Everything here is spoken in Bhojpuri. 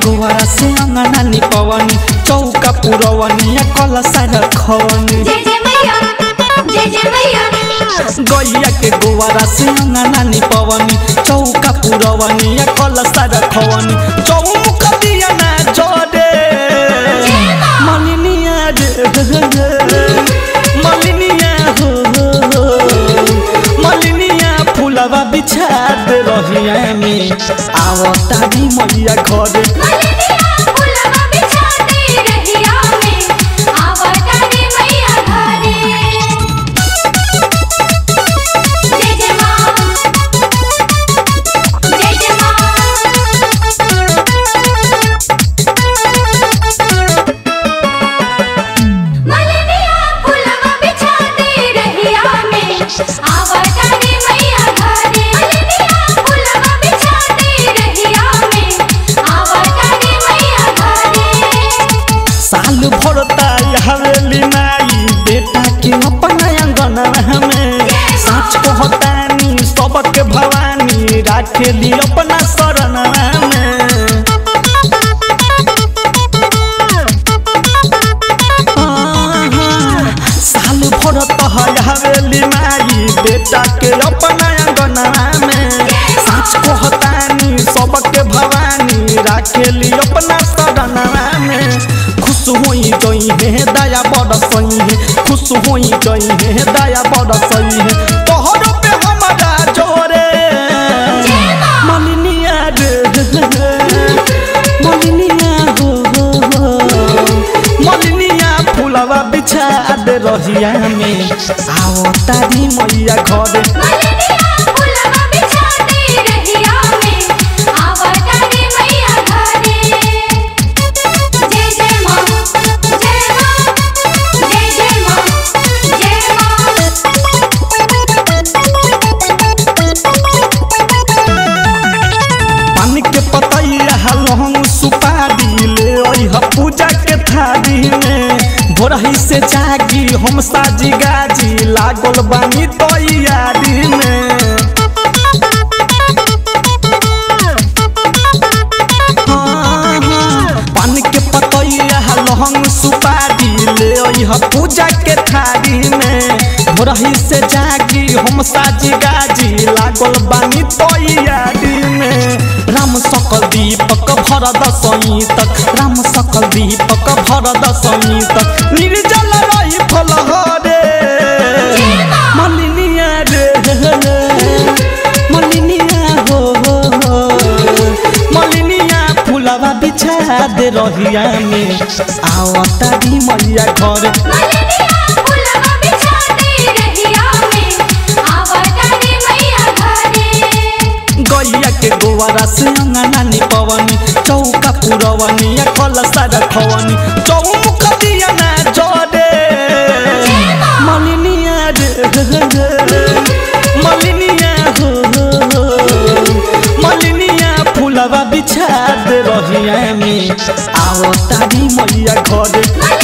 गोवारा से अंगना निपवनी चौका पुरवनी कलसा रखवनी गैया के गोवारा से अंगना निपवनी चौका पुरवनी कलसा रखवनी चौमुख दिया ना जोड़े मलिनिया मलिनिया हो मलिनिया फुलवा बिछा दे रहिया में आवता दी मैया घरे साल भरता हवेली माई बेटा के अपना अंगना हमें सच कहतानी सबके भवानी राखेली अपना शरण में साल भरता हवेली माई बेटा के अपना अंगना में सच कहतानी सबके भवानी राखेली अपना शरण में खुश होई गई है दया बरसई है खुश होई गई है दया बरसई है तोहर पे हमारा जोरे मलिनिया मलिनिया हो मलिनिया फुलवा बिछा दे रहिया में आओ तारी मैया घरे पूजा के थारी में भोरही से जागी हम साजी गाजी लागल बानी तैयारी में पान के पतैया लहंग सुपारी ले पूजा के थारी में भोरही से जागी हम साजी गाजी लागल बानी तैयारी में राम सकल दीपक भरद सई तक राम सकल दीपक भरद सई तक निर्जल रही फल हरे मलिनिया मलिनिया हो मलिनिया फुलवा बिछा दे रहिया में आओ तारी मैया घरे गैया के गोवारा से अंगना निपवनी चौका पुरवनी कलसा रखवनी चौमुख दिया ना जोड़े मलिनिया मलिनिया हो मलिनिया फुलवा बिछा दे रहिया में आओ तारी मैया घरे।